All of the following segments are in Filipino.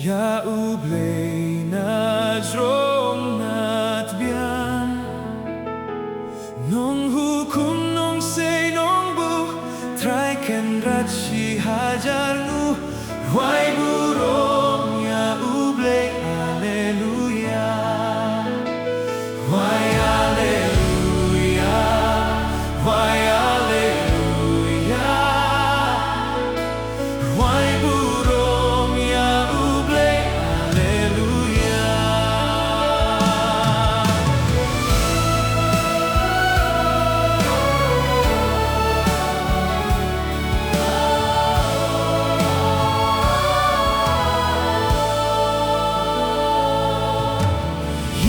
Ya ublay na drong natbian Nong hukum nong say nong bu Try ken rat si hajar nu Why burong ya ublay Alleluia Why Alleluia Why Alleluia Why burong ya ublay Alleluia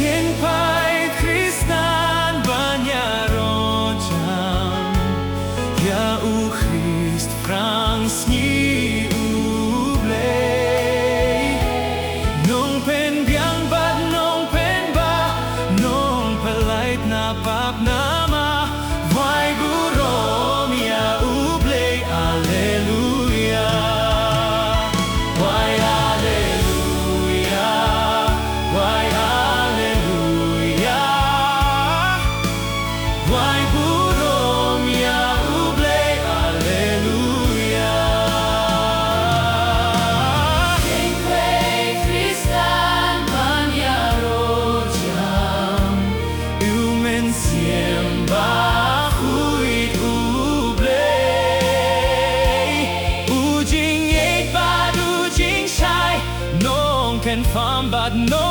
Ieng pai Khristan banyaro jam Ya u Christ Franz ni ublay Nong pen biang bad nong pen ba Nong pelait na pap nama Why gurom ya ublay Alleluia Why Alleluia Why Alleluia Why burong ya ublay Alleluia Ieng pai Khristan banyaro jam Umen siembah huit ublay Ujing eight bad ujing shai Nong ken fam bad no